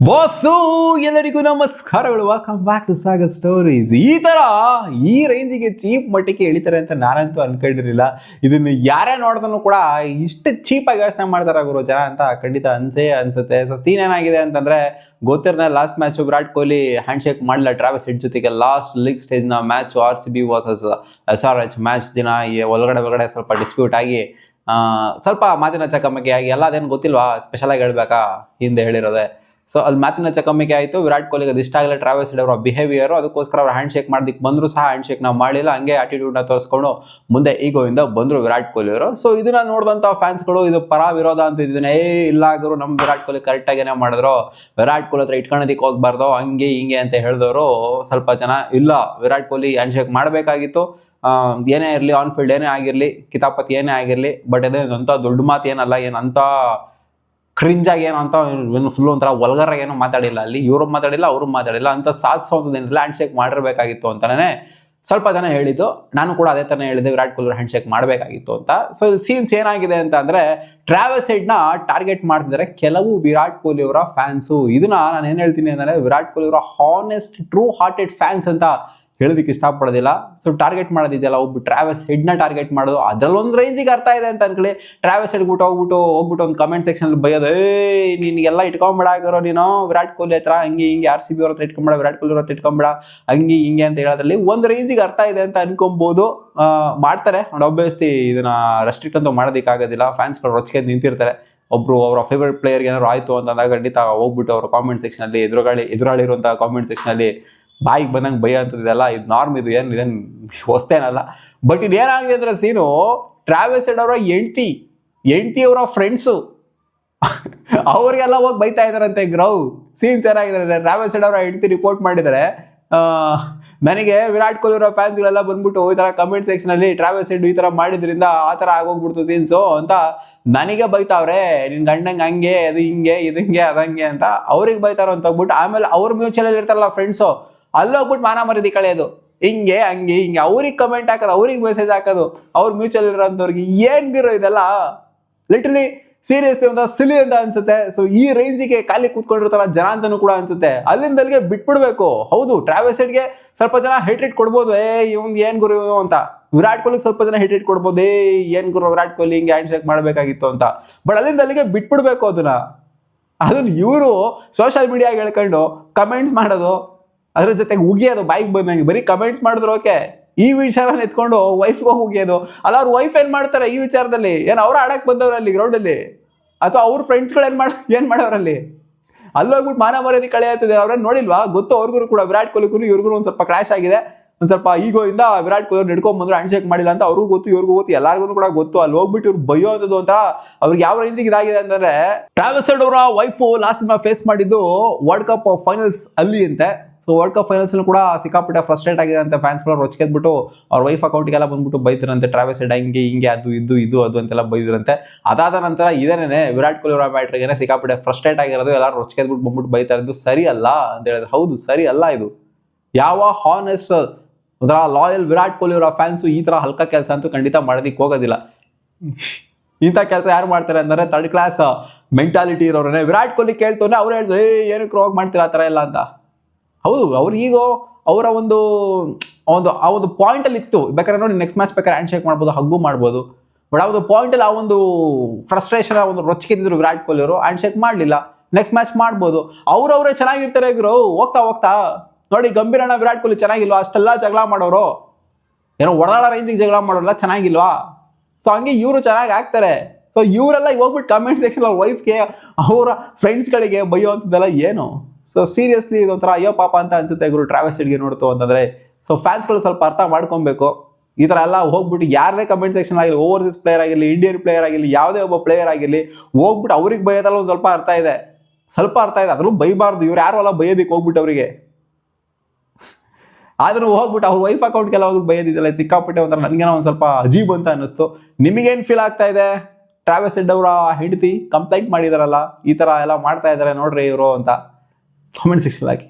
Boss ಎಲ್ಲರಿಗೂ ನಮಸ್ಕಾರಗಳು. Welcome back to Sagar stories. ಈ ರೇಂಜಿಗೆ ಚೀಪ್ ಮಟ್ಟಿಗೆ ಇಳಿತಾರೆ ಅಂತ ನಾನಂತೂ ಅನ್ಕೊಂಡಿರಲಿಲ್ಲ. ಇದನ್ನು ಯಾರೇ ನೋಡಿದ್ರು ಕೂಡ ಇಷ್ಟು ಚೀಪಾಗಿ ಯೋಚನೆ ಮಾಡ್ತಾರೆ ಗುರು ಜನ ಅಂತ ಖಂಡಿತ ಅನ್ಸುತ್ತೆ. ಸೊ ಸೀನ್ ಏನಾಗಿದೆ ಅಂತಂದ್ರೆ, ಗೊತ್ತಿರನ last match Virat Kohli hand shake ಮಾಡಲಿಲ್ಲ ಟ್ರಾವಿಸ್ ಹೆಡ್ ಜೊತೆಗೆ. ಲಾಸ್ಟ್ ಲೀಗ್ ಸ್ಟೇಜ್ ನ match RCB versus SRH match ದಿನ ಒಳಗಡೆ ಸ್ವಲ್ಪ ಡಿಸ್ಪ್ಯೂಟ್ ಆಗಿ ಸ್ವಲ್ಪ ಮಾತಿನ ಚಕಮಕಿ ಆಗಿ ಎಲ್ಲ ಅದೇನು ಗೊತ್ತಿಲ್ವಾ, ಸ್ಪೆಷಲ್ ಆಗಿ ಹೇಳ್ಬೇಕಾ, ಹಿಂದೆ ಹೇಳಿರೋದೆ. ಸೊ ಅಲ್ಲಿ ಮಾತಿನ ಚಕಮಕಿ ಆಯಿತು. ವಿರಾಟ್ ಕೊಹ್ಲಿಗೆ ಅದು ಇಷ್ಟ ಆಗಲ್ಲ ಟ್ರಾವಿಸ್ ಹೆಡ್ ಅವರ ಬಿಹೇವಿಯರ್. ಅದಕ್ಕೋಸ್ಕರ ಅವ್ರು ಹ್ಯಾಂಡ್ ಶೇಕ್ ಮಾಡೋದಕ್ಕೆ ಬಂದರೂ ಸಹ ಹ್ಯಾಂಡ್ ಶೇಕ್ ನಾವು ಮಾಡಲಿಲ್ಲ. ಹಂಗೆ ಆಟಿಟ್ಯೂಡ್ನ ತೋರಿಸ್ಕೊಂಡು ಮುಂದೆ ಈಗೋಯಿಂದ ಬಂದರು ವಿರಾಟ್ ಕೊಹ್ಲಿ ಅವರು. ಸೊ ಇದನ್ನ ನೋಡಿದಂಥ ಫ್ಯಾನ್ಸ್ಗಳು ಇದು ಪರ ವಿರೋಧ ಅಂತ ಇದ್ದೀನಿ. ಇಲ್ಲ ಗುರು, ನಮ್ಮ ವಿರಾಟ್ ಕೊಹ್ಲಿ ಕರೆಕ್ಟಾಗೇನೆ ಮಾಡಿದ್ರು, ವಿರಾಟ್ ಕೊಹ್ಲಿ ಹತ್ರ ಇಟ್ಕೊಳ್ಳೋದಕ್ಕೆ ಹೋಗ್ಬಾರ್ದು, ಹಂಗೆ ಹಿಂಗೆ ಅಂತ ಹೇಳಿದವರು ಸ್ವಲ್ಪ ಜನ. ಇಲ್ಲ, ವಿರಾಟ್ ಕೊಹ್ಲಿ ಹ್ಯಾಂಡ್ ಶೇಕ್ ಮಾಡಬೇಕಾಗಿತ್ತು. ಏನೇ ಇರಲಿ, ಆನ್ ಫೀಲ್ಡ್ ಏನೇ ಆಗಿರಲಿ, ಕಿತಾಪತಿ ಏನೇ ಆಗಿರಲಿ, ಬಟ್ ಅದೇನಂತ ದೊಡ್ಡ ಮಾತು ಏನಲ್ಲ, ಏನಂತ ಕ್ರಿಂಜಾಗಿ ಏನೋ ಅಂತ ಫುಲ್ ಒಂಥರ ಒಲ್ಗರಾಗಿ ಏನೋ ಮಾತಾಡಿಲ್ಲ. ಅಲ್ಲಿ ಇವರು ಮಾತಾಡಿಲ್ಲ, ಅವರು ಮಾತಾಡಿಲ್ಲ ಅಂತ ಸಾಧಿಸೋದೇನಿಲ್ಲ, ಹ್ಯಾಂಡ್ ಶೇಕ್ ಮಾಡಿರಬೇಕಾಗಿತ್ತು ಅಂತಲೇ ಸ್ವಲ್ಪ ಜನ ಹೇಳಿದ್ದು. ನಾನು ಕೂಡ ಅದೇ ಥರ ಹೇಳಿದೆ, ವಿರಾಟ್ ಕೊಹ್ಲಿ ಹ್ಯಾಂಡ್ ಶೇಕ್ ಮಾಡಬೇಕಾಗಿತ್ತು ಅಂತ. ಸೊ ಇಲ್ಲಿ ಸೀನ್ಸ್ ಏನಾಗಿದೆ ಅಂತ ಅಂದರೆ, ಟ್ರಾವಿಸ್ ಹೆಡ್ನ ಟಾರ್ಗೆಟ್ ಮಾಡ್ತಿದ್ದಾರೆ ಕೆಲವು ವಿರಾಟ್ ಕೊಹ್ಲಿ ಅವರ ಫ್ಯಾನ್ಸು. ಇದನ್ನ ನಾನು ಏನು ಹೇಳ್ತೀನಿ ಅಂದರೆ, ವಿರಾಟ್ ಕೊಹ್ಲಿ ಅವರ ಹಾನೆಸ್ಟ್ ಟ್ರೂ ಹಾರ್ಟೆಡ್ ಫ್ಯಾನ್ಸ್ ಅಂತ ಹೇಳೋದಕ್ಕೆ ಇಷ್ಟಪಡೋದಿಲ್ಲ. ಸೊ ಟಾರ್ಗೆಟ್ ಮಾಡೋದಿದೆಯಲ್ಲ, ಒಬ್ಬ ಟ್ರಾವಿಸ್ ಹೆಡ್ನ ಟಾರ್ಗೆಟ್ ಮಾಡೋದು, ಅದರಲ್ಲೊಂದು ರೇಂಜಿಗೆ ಅರ್ಥ ಇದೆ ಅಂತ ಅನ್ಕೊಳ್ಳಿ. ಟ್ರಾವಿಸ್ ಹೆಡ್ ಹೋಗ್ಬಿಟ್ಟು ಒಂದು ಕಮೆಂಟ್ ಸೆಕ್ಷನಲ್ಲಿ ಬೈಯೋದು, ನಿನಗೆಲ್ಲ ಇಟ್ಕೊಂಬಿಡಾಗಿರೋ ನೀನು ವಿರಾಟ್ ಕೊಹ್ಲಿ ಹತ್ರ, ಹಂಗೆ ಹಿಂಗೆ RCB ಅವ್ರ ಹತ್ರ ಇಟ್ಕೊಂಬೇಡ, ವಿರಾಟ್ ಕೊಹ್ಲಿ ಅವ್ರ ಹತ್ರ ಇಟ್ಕೊಂಬೇಡ, ಹಂಗೆ ಹಿಂಗೆ ಅಂತ ಹೇಳೋದ್ರಲ್ಲಿ ಒಂದು ರೇಂಜಿಗೆ ಅರ್ಥ ಇದೆ ಅಂತ ಅನ್ಕೊಬೋದು. ಮಾಡ್ತಾರೆ ನೋಡಿ, ಒಬ್ಬಿಯಸ್ಲಿ ಇದನ್ನ ರೆಸ್ಟ್ರಿಕ್ಟ್ ಅಂತೂ ಮಾಡೋದಕ್ಕಾಗೋದಿಲ್ಲ. ಫ್ಯಾನ್ಸ್ಗಳು ರೊಚ್ಚಿಗೆ ನಿಂತಿರ್ತಾರೆ. ಒಬ್ರು ಅವರ ಫೇವ್ರೆಟ್ ಪ್ಲೇಯರ್ಗೆ ಏನಾದ್ರು ಆಯಿತು ಅಂತಂದಾಗ ಖಂಡಿತ ಹೋಗ್ಬಿಟ್ಟು ಅವ್ರ ಕಾಮೆಂಟ್ ಸೆಕ್ಷನಲ್ಲಿ ಎದುರಾಳಿರುವಂಥ ಕಾಮೆಂಟ್ ಸೆಕ್ಷನಲ್ಲಿ ಬಾಯಿಗೆ ಬಂದಂಗೆ ಭಯ ಅಂತದೆಲ್ಲ ಇದು ನಾರ್ಮ್. ಇದು ಇದೇನು ಹೊಸ್ತೇನಲ್ಲ. ಬಟ್ ಇದು ಏನಾಗಿದೆ ಅಂದರೆ ಸೀನು, ಟ್ರಾವಿಸ್ ಹೆಡ್ ಅವರ ಹೆಂಡ್ತಿ ಅವರ ಫ್ರೆಂಡ್ಸು ಅವ್ರಿಗೆಲ್ಲ ಹೋಗಿ ಬೈತಾ ಇದಾರಂತೆ. ಸೀನ್ಸ್ ಏನಾಗಿದೆ, ಟ್ರಾವಿಸ್ ಹೆಡ್ ಅವರ ಹೆಂಡ್ತಿ ರಿಪೋರ್ಟ್ ಮಾಡಿದ್ದಾರೆ, ನನಗೆ ವಿರಾಟ್ ಕೊಹ್ಲಿ ಅವರ ಫ್ಯಾನ್ಸ್ಗಳೆಲ್ಲ ಬಂದ್ಬಿಟ್ಟು ಈ ಥರ ಕಮೆಂಟ್ ಸೆಕ್ಷನಲ್ಲಿ ಟ್ರಾವಿಸ್ ಹೆಡ್ ಈ ಥರ ಮಾಡಿದ್ರಿಂದ ಆ ಥರ ಆಗೋಗ್ಬಿಡ್ತು ಸೀನ್ಸು ಅಂತ ನನಗೆ ಬೈತಾವ್ರೆ. ನಿನ್ನ ಗಂಡಂಗೆ ಹಂಗೆ, ಅದು ಹಿಂಗೆ, ಇದು ಹಿಂಗೆ, ಅದಂಗೆ ಅಂತ ಅವ್ರಿಗೆ ಬೈತಾರೋ ಅಂತ ಹೋಗ್ಬಿಟ್ಟು, ಆಮೇಲೆ ಅವ್ರ ಮ್ಯೂಚುವಲ್ ಇರ್ತಾರಲ್ಲ ಫ್ರೆಂಡ್ಸು, ಅಲ್ಲೋಗ್ಬಿಟ್ಟು ಮಾನ ಮರ್ಯಾದೆ ಕಳೆಯೋದು, ಹಿಂಗೆ ಹಂಗೆ ಹಿಂಗೆ ಅವ್ರಿಗೆ ಕಮೆಂಟ್ ಹಾಕೋದು, ಅವ್ರಿಗೆ ಮೆಸೇಜ್ ಹಾಕೋದು, ಅವ್ರ ಮ್ಯೂಚುವಲ್ ಇರೋಂಥವ್ರಿಗೆ. ಏನ್ಗಿರೋ ಇದೆಲ್ಲ ಲಿಟ್ರಲಿ ಸೀರಿಯಸ್ಲಿ ಒಂಥರ ಸಿಲಿ ಅಂತ ಅನ್ಸುತ್ತೆ. ಸೊ ಈ ರೇಂಜಿಗೆ ಖಾಲಿ ಕೂತ್ಕೊಂಡಿರ್ತಾರ ಜನ ಅಂತನೂ ಕೂಡ ಅನ್ಸುತ್ತೆ. ಅಲ್ಲಿಂದಲ್ಲಿಗೆ ಬಿಟ್ಬಿಡ್ಬೇಕು. ಹೌದು, ಟ್ರಾವಿಸ್ ಹೆಡ್ಗೆ ಸ್ವಲ್ಪ ಜನ ಹೇಟ್ರೇಟ್ ಕೊಡ್ಬೋದು, ಇವ್ನು ಏನ್ ಗುರು ಅಂತ. ವಿರಾಟ್ ಕೊಹ್ಲಿಗೆ ಸ್ವಲ್ಪ ಜನ ಹೇಟ್ರೇಟ್ ಕೊಡ್ಬೋದು, ಏನ್ ಗುರು ವಿರಾಟ್ ಕೊಹ್ಲಿ ಹಿಂಗೆ ಹ್ಯಾಂಡ್ ಶೇಕ್ ಮಾಡಬೇಕಾಗಿತ್ತು ಅಂತ. ಬಟ್ ಅಲ್ಲಿಂದಲ್ಲಿಗೆ ಬಿಟ್ಬಿಡ್ಬೇಕು ಅದನ್ನ ಇವರು ಸೋಷಿಯಲ್ ಮೀಡಿಯಾಗೆ ಹೇಳ್ಕೊಂಡು ಕಮೆಂಟ್ಸ್ ಮಾಡೋದು, ಅದ್ರ ಜೊತೆಗೆ ಉಗಿಯೋದು, ಬಾಯಿಗೆ ಬಂದಂಗೆ ಬರೀ ಕಮೆಂಟ್ಸ್ ಮಾಡಿದ್ರು ಓಕೆ, ಈ ವಿಚಾರನ ಎತ್ಕೊಂಡು ವೈಫ್ಗೆ ಉಗಿಯೋದು. ಅಲ್ಲ, ಅವ್ರ ವೈಫ್ ಏನ್ ಮಾಡ್ತಾರೆ ಈ ವಿಚಾರದಲ್ಲಿ? ಏನು ಅವ್ರು ಆಡಕ್ ಬಂದವ್ರಲ್ಲಿ ಗ್ರೌಂಡಲ್ಲಿ, ಅಥವಾ ಅವ್ರ ಫ್ರೆಂಡ್ಸ್ಗಳು ಏನ್ ಮಾಡೋರಲ್ಲಿ? ಅಲ್ಲೋಗ್ಬಿಟ್ಟು ಮಾನ ಮರ್ಯಾದೆ ಕಳೆಯುತ್ತದೆ. ಅವ್ರೇನು ನೋಡಿಲ್ವಾ? ಗೊತ್ತು ಅವ್ರಿಗೂ ಕೂಡ, ವಿರಾಟ್ ಕೊಹ್ಲಿಗೂ ಇವ್ರಿಗೂ ಒಂದು ಸ್ವಲ್ಪ ಕ್ಲಾಶ್ ಆಗಿದೆ. ಒಂದು ಸ್ವಲ್ಪ ಈಗೋಯಿಂದ ವಿರಾಟ್ ಕೊಹ್ಲಿ ನಡ್ಕೊಂಡ್ ಬಂದ್ರು, ಹ್ಯಾಂಡ್ ಶೇಕ್ ಮಾಡಿಲ್ಲ ಅಂತ ಅವ್ರಿಗೂ ಗೊತ್ತು, ಇವ್ರಿಗೂ ಗೊತ್ತು, ಎಲ್ಲರಿಗೂ ಕೂಡ ಗೊತ್ತು. ಅಲ್ಲಿ ಹೋಗ್ಬಿಟ್ಟು ಇವ್ರು ಬೈಯೋ ಅಂತದ್ದು ಅಂತ ಅವ್ರಿಗೆ ಯಾವ ರೇಂಜಿಗೆ ಇದಾಗಿದೆ ಅಂತಂದ್ರೆ, ಟ್ರಾವಿಸ್ ಹೆಡ್ ಅವರ ವೈಫು ಲಾಸ್ಟ್ ಫೇಸ್ ಮಾಡಿದ್ದು ವರ್ಲ್ಡ್ ಕಪ್ ಫೈನಲ್ಸ್ ಅಲ್ಲಿ ಅಂತೆ. ಸೊ ವರ್ಲ್ಡ್ ಕಪ್ ಫೈನಲ್ಸ್ ಕೂಡ ಸಿಕ್ಕಾಪಟ್ಟೆ ಫ್ರಸ್ಟ್ರೇಟ್ ಆಗಿದೆ ಅಂತ ಫ್ಯಾನ್ಸ್ಗಳು ರೊಚ್ಚಿಗೆದ್ಬಿಟ್ಟು ಅವ್ರ ವೈಫ್ ಅಕೌಂಟ್ಗೆಲ್ಲ ಬಂದ್ಬಿಟ್ಟು ಬೈತಿರಂತೆ. ಟ್ರಾವಿಸ್ ಹೆಡ್ ಹಂಗೆ ಹಿಂಗೆ, ಅದು ಇದು ಅಂತೆಲ್ಲ ಬೈದಿರಂತೆ. ಅದಾದ ನಂತರ ಇದೇನೇ ವಿರಾಟ್ ಕೊಹ್ಲಿ ಅವರ ಮ್ಯಾಟ್ರಿಗೇನೆ ಸಿಕ್ಕಾಪಟ್ಟೆ ಫ್ರಸ್ಟ್ರೇಟ್ ಆಗಿರೋದು, ಎಲ್ಲರೂ ರೊಚ್ಚಿಗೆದ್ಬಿಟ್ಟು ಬಂದ್ಬಿಟ್ಟು ಬೈತಾ ಇರೋದು ಸರಿ ಅಲ್ಲ ಅಂತ ಹೇಳಿದ್ರೆ, ಹೌದು ಸರಿ ಅಲ್ಲ. ಇದು ಯಾವ ಹಾನೆಸ್ಟ್ ಒಂಥರ ಲಾಯಲ್ ವಿರಾಟ್ ಕೊಹ್ಲಿ ಅವರ ಫ್ಯಾನ್ಸು ಈ ಥರ ಹಲ್ಕ ಕೆಲಸ ಅಂತೂ ಖಂಡಿತ ಮಾಡೋದಕ್ಕೆ ಹೋಗೋದಿಲ್ಲ. ಇಂಥ ಕೆಲಸ ಯಾರು ಮಾಡ್ತಾರೆ ಅಂದರೆ, ಥರ್ಡ್ ಕ್ಲಾಸ್ ಮೆಂಟಾಲಿಟಿ ಇರೋರೇ. ವಿರಾಟ್ ಕೊಹ್ಲಿ ಕೇಳ್ತಾನೆ, ಅವ್ರು ಹೇಳಿದ್ರೆ ಏನಕ್ಕೆ ರೋಗ್ ಮಾಡ್ತೀರಾ ಆ ಥರ ಎಲ್ಲ ಅಂತ. ಹೌದು, ಅವ್ರಿಗೀಗೋ ಅವರ ಆ ಒಂದು ಪಾಯಿಂಟಲ್ಲಿ ಇತ್ತು. ಬೇಕಾದ್ರೆ ನೋಡಿ, ನೆಕ್ಸ್ಟ್ ಮ್ಯಾಚ್ ಬೇಕಾದ್ರೆ ಹ್ಯಾಂಡ್ ಶೇಕ್ ಮಾಡ್ಬೋದು, ಹಗ್ಗು ಮಾಡ್ಬೋದು. ಬಟ್ ಆ ಒಂದು ಪಾಯಿಂಟಲ್ಲಿ ಆ ಒಂದು ಫ್ರಸ್ಟ್ರೇಷನ್, ಆ ಒಂದು ರೊಚ್ಚಿಗೆದ್ದಿದ್ರು ವಿರಾಟ್ ಕೊಹ್ಲಿ ಅವರು, ಹ್ಯಾಂಡ್ ಶೇಕ್ ಮಾಡಲಿಲ್ಲ. ನೆಕ್ಸ್ಟ್ ಮ್ಯಾಚ್ ಮಾಡ್ಬೋದು, ಅವ್ರವರೇ ಚೆನ್ನಾಗಿರ್ತಾರೆ ಹೋಗ್ತಾ ನೋಡಿ. ಗಂಭೀರಣ್ಣ ವಿರಾಟ್ ಕೊಹ್ಲಿ ಚೆನ್ನಾಗಿಲ್ವಾ? ಅಷ್ಟೆಲ್ಲ ಜಗಳ ಮಾಡೋರು, ಏನೋ ಒಡದಾಡ ರೇಂಜಿಗೆ ಜಗಳ ಮಾಡೋಲ್ಲ, ಚೆನ್ನಾಗಿಲ್ವಾ? ಸೊ ಹಂಗೆ ಇವರು ಚೆನ್ನಾಗಿ ಆಗ್ತಾರೆ. ಸೊ ಇವರೆಲ್ಲ ಹೋಗ್ಬಿಟ್ಟು ಕಮೆಂಟ್ ಸೆಕ್ಷನ್ ಅವ್ರ ವೈಫ್ಗೆ, ಅವರ ಫ್ರೆಂಡ್ಸ್ಗಳಿಗೆ ಬೈಯೋ ಅಂಥದ್ದೆಲ್ಲ ಏನು? ಸೊ ಸೀರಿಯಸ್ಲಿ ಇದೊಂಥರ ಅಯ್ಯೋ ಪಾಪ ಅಂತ ಅನ್ಸುತ್ತೆ ಗುರು ಟ್ರಾವಿಸ್ ಹೆಡ್ಗೆ ನೋಡ್ತು ಅಂತಂದರೆ. ಸೊ ಫ್ಯಾನ್ಸ್ಗಳು ಸ್ವಲ್ಪ ಅರ್ಥ ಮಾಡ್ಕೊಬೇಕು. ಈ ಥರ ಎಲ್ಲ ಹೋಗ್ಬಿಟ್ಟು ಯಾರದೇ ಕಮೆಂಟ್ ಸೆಕ್ಷನ್ ಆಗಿರಲಿ, ಓವರ್ಸೀಸ್ ಪ್ಲೇಯರ್ ಆಗಿರಲಿ, ಇಂಡಿಯನ್ ಪ್ಲೇಯರ್ ಆಗಿರಲಿ, ಯಾವುದೇ ಒಬ್ಬ ಪ್ಲೇಯರ್ ಆಗಿರಲಿ, ಹೋಗ್ಬಿಟ್ಟು ಅವ್ರಿಗೆ ಬೈಯೋದಲ್ಲ ಒಂದು ಸ್ವಲ್ಪ ಅರ್ಥ ಇದೆ. ಅದರಲ್ಲೂ ಬೈಬಾರ್ದು. ಇವ್ರು ಯಾರು ಅಲ್ಲ ಬೈಯೋದಕ್ಕೆ ಹೋಗ್ಬಿಟ್ಟು ಅವರಿಗೆ. ಆದ್ರೂ ಹೋಗ್ಬಿಟ್ಟು ಅವ್ರ ವೈಫ್ ಅಕೌಂಟ್ಗೆಲ್ಲ ಹೋಗ್ಬಿಟ್ಟು ಬೈಯೋದಿದ್ದಲ್ಲ, ಸಿಕ್ಕಾಪಟ್ಟೆ ಒಂಥರ ನನಗೇನೋ ಒಂದು ಸ್ವಲ್ಪ ಅಜೀಬ್ ಅಂತ ಅನ್ನಿಸ್ತು. ನಿಮಗೇನು ಫೀಲ್ ಆಗ್ತಾ ಇದೆ? ಟ್ರಾವಿಸ್ ಹೆಡ್ ಅವರ ಹೆಂಡತಿ ಕಂಪ್ಲೇಂಟ್ ಮಾಡಿದಾರಲ್ಲ, ಈ ಥರ ಎಲ್ಲ ಮಾಡ್ತಾ ಇದ್ದಾರೆ ನೋಡ್ರಿ ಇವರು ಅಂತ ಕಾಮೆಂಟ್ ಸೆಕ್ಷನ್ ಹಾಕಿ.